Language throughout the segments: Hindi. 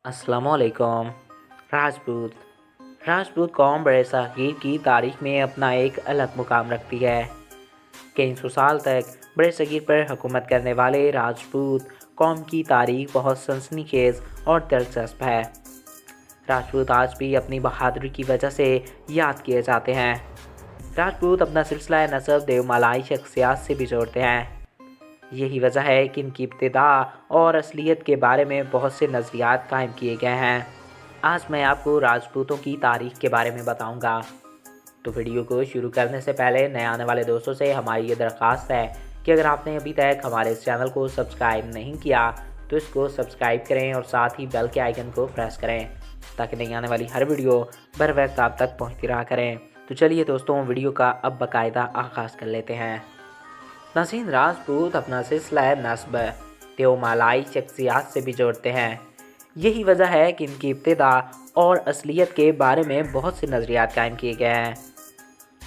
अस्सलामुअलैकुम। राजपूत राजपूत कौम बरसगीर की तारीख में अपना एक अलग मुकाम रखती है। कई सौ साल तक बरसगीर पर हुकूमत करने वाले राजपूत कौम की तारीख बहुत सनसनीखेज और दिलचस्प है। राजपूत आज भी अपनी बहादुरी की वजह से याद किए जाते हैं। राजपूत अपना सिलसिला नसब देवमालाई शख्सियात से भी जोड़ते हैं। यही वजह है कि इनकी इब्तिदा और असलियत के बारे में बहुत से नज़रियात कायम किए गए हैं। आज मैं आपको राजपूतों की तारीख के बारे में बताऊंगा। तो वीडियो को शुरू करने से पहले नए आने वाले दोस्तों से हमारी ये दरख्वास्त है कि अगर आपने अभी तक हमारे इस चैनल को सब्सक्राइब नहीं किया तो इसको सब्सक्राइब करें और साथ ही बेल के आइकन को प्रेस करें ताकि नई आने वाली हर वीडियो बर वक्त आप तक पहुँचती रहा करें। तो चलिए दोस्तों, वीडियो का अब बाकायदा आगाज़ कर लेते हैं। नाज़रीन, राजपूत अपना सिलसिला नस्ब देवमालाई शख्सियात से भी जोड़ते हैं। यही वजह है कि इनकी इब्तिदा और असलियत के बारे में बहुत से नज़रियात कायम किए गए हैं।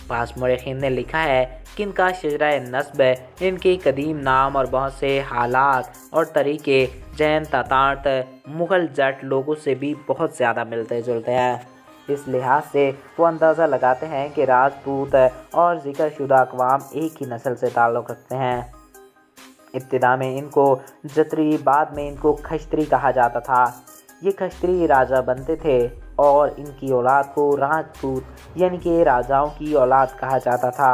बाज़ मौरख़ीन ने लिखा है कि इनका शजरा नस्ब इनके कदीम नाम और बहुत से हालात और तरीके जैन तातार्त मुग़ल जट लोगों से भी बहुत ज़्यादा मिलते जुलते हैं। इस लिहाज से वो अंदाज़ा लगाते हैं कि राजपूत और ज़िक्रशुदा अक़वाम एक ही नस्ल से ताल्लुक़ रखते हैं। इब्तिदा में इनको जतरी, बाद में इनको खश्तरी कहा जाता था। ये खश्तरी राजा बनते थे और इनकी औलाद को राजपूत यानी कि राजाओं की औलाद कहा जाता था।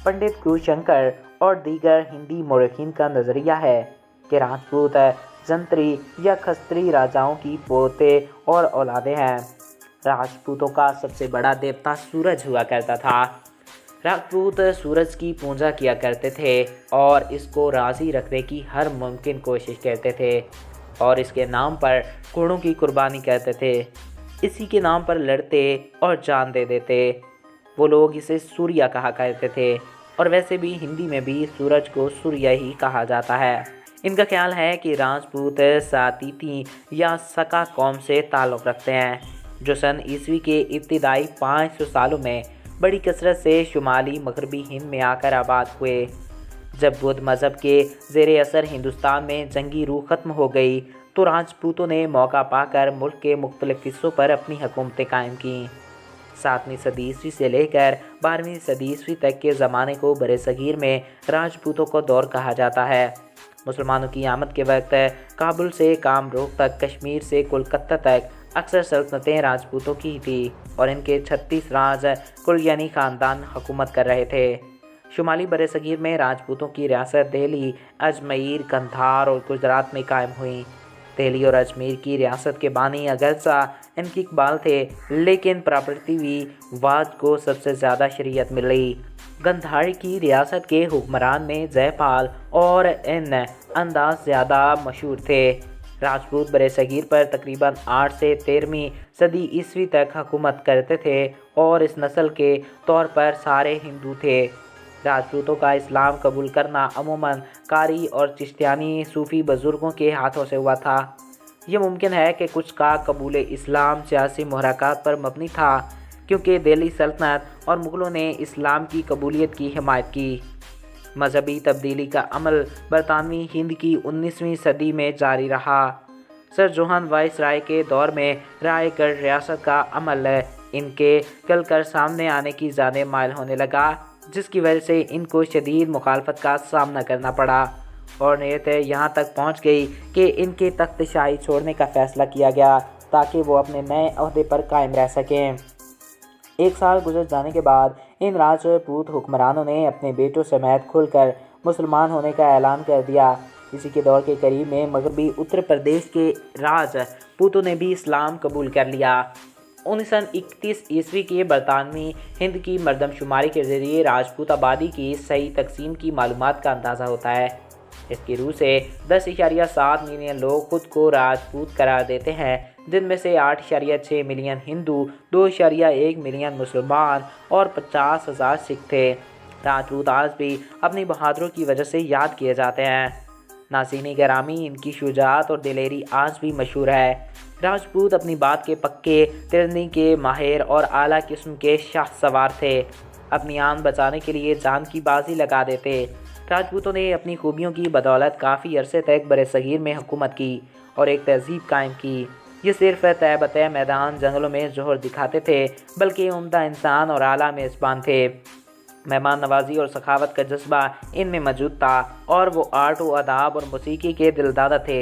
पंडित गुरुशंकर और दीगर हिंदी मौरख़ीन का नज़रिया है कि राजपूत जंतरी या खस्तरी राजाओं की पोते और औलादे हैं। राजपूतों का सबसे बड़ा देवता सूरज हुआ करता था। राजपूत सूरज की पूजा किया करते थे और इसको राज़ी रखने की हर मुमकिन कोशिश करते थे और इसके नाम पर घोड़ों की कुर्बानी करते थे। इसी के नाम पर लड़ते और जान दे देते। वो लोग इसे सूर्या कहा करते थे और वैसे भी हिंदी में भी सूरज को सूर्या ही कहा जाता है। इनका ख्याल है कि राजपूत सातीती या सका कौम से ताल्लुक़ रखते हैं जो सन ईस्वी के इब्तिदाई 500 सालों में बड़ी कसरत से शुमाली मगरबी हिंद में आकर आबाद हुए। जब बुद्ध मज़हब के ज़ेर असर हिंदुस्तान में जंगी रूह ख़त्म हो गई तो राजपूतों ने मौका पाकर मुल्क के मुख्तलिफ़ हिस्सों पर अपनी हुकूमतें कायम की। 7वीं सदी ईस्वी से लेकर 12वीं सदी ईस्वी तक के ज़माने को बरसगीर में राजपूतों का दौर कहा जाता है। मुसलमानों की आमद के वक्त काबुल से कामरूप तक, कश्मीर से कोलकाता तक अक्सर सल्तनतें राजपूतों की थी और इनके 36 राज कुल यानी ख़ानदान हुकूमत कर रहे थे। शुमाली बरसगीर में राजपूतों की रियासत दिल्ली, अजमेर, कंधार और गुजरात में कायम हुई। दिल्ली और अजमेर की रियासत के बानी अगरचा इनकी इकबाल थे, लेकिन प्रपृतिवाद को सबसे ज़्यादा शरीयत मिली। गंधार की रियासत के हुक्मरान में जयपाल और इन अंदाज ज़्यादा मशहूर थे। राजपूत बरसगीर पर तकरीबन 8 से 13वीं सदी ईस्वी तक हुकूमत करते थे और इस नस्ल के तौर पर सारे हिंदू थे। राजपूतों का इस्लाम कबूल करना अमूमन कारी और चिश्तियानी सूफ़ी बुज़ुर्गों के हाथों से हुआ था। ये मुमकिन है कि कुछ का कबूल इस्लाम सियासी मुहरक़ात पर मबनी था क्योंकि दिल्ली सल्तनत और मुग़लों ने इस्लाम की कबूलियत की हिमायत की। मजहबी तब्दीली का अमल बरतानवी हिंद की 19वीं सदी में जारी रहा। सर जोहन वाइसराय के दौर में रायगढ़ रियासत का अमल इनके कल कर सामने आने की जाने माइल होने लगा, जिसकी वजह से इनको शदीद मुखालफत का सामना करना पड़ा और नीयत यहाँ तक पहुँच गई कि इनके तख्तशाही छोड़ने का फ़ैसला किया गया ताकि वो अपने नए अहदे पर कायम रह सकें। 1 साल गुजर जाने के बाद इन राजपूत हुक्मरानों ने अपने बेटों समेत खुलकर मुसलमान होने का ऐलान कर दिया। इसी के दौर के करीब में मगरबी उत्तर प्रदेश के राजपूतों ने भी इस्लाम कबूल कर लिया। 1931 ईस्वी के बरतानवी हिंद की मरदमशुमारी के ज़रिए राजपूत आबादी की सही तकसीम की मालूमात का अंदाज़ा होता है। इसकी रूह से 10.7 मिलियन लोग खुद को राजपूत करार देते हैं, जिनमें से 8.6 मिलियन हिंदू, 2.1 मिलियन मुसलमान और 50,000 सिख थे। राजपूत आज भी अपनी बहादुरी की वजह से याद किए जाते हैं। नाज़रीन गिरामी, इनकी शुजाअत और दिलेरी आज भी मशहूर है। राजपूत अपनी बात के पक्के, तिरनी के माहिर और आला किस्म के शाह सवार थे। अपनी आन बचाने के लिए जान की बाजी लगा देते। राजपूतों ने अपनी खूबियों की बदौलत काफ़ी अरसे तक बरसगीर में हुकूमत की और एक तहजीब कायम की। ये सिर्फ तय बतय मैदान जंगलों में जोहर दिखाते थे, बल्कि उम्दा इंसान और आला मेज़बान थे। मेहमान नवाजी और सखावत का जज्बा इनमें मौजूद था और वो आर्ट व अदाब और मौसीकी के दिलदादा थे।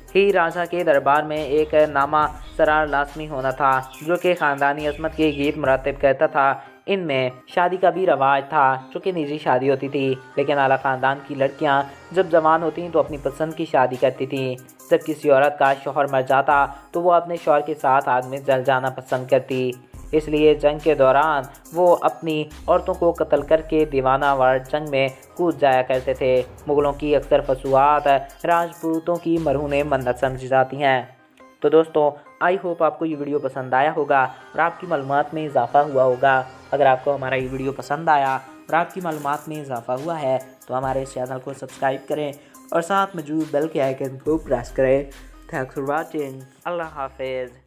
ही राजा के दरबार में एक नामा सरार लाजमी होना था, जो कि ख़ानदानी अज़मत के गीत मुरतब करता था। इनमें शादी का भी रवाज था, जो कि निजी शादी होती थी, लेकिन आला ख़ानदान की लड़कियां जब जवान होती तो अपनी पसंद की शादी करती थीं। जब किसी औरत का शौहर मर जाता तो वो अपने शौहर के साथ आग में जल जाना पसंद करती। इसलिए जंग के दौरान वो अपनी औरतों को कत्ल करके दीवाना वार जंग में कूद जाया करते थे। मुग़लों की अक्सर फसूआत राजपूतों की मरहून मन्नत समझी जाती हैं। तो दोस्तों, आई होप आपको ये वीडियो पसंद आया होगा और आपकी मालूमात में इजाफ़ा हुआ होगा। अगर आपको हमारा ये वीडियो पसंद आया और आपकी मालूमात में इजाफ़ा हुआ है तो हमारे इस चैनल को सब्सक्राइब करें और साथ मौजूद बेल के आइकन को प्रेस करें। Thanks for watching. अल्लाह हाफिज़।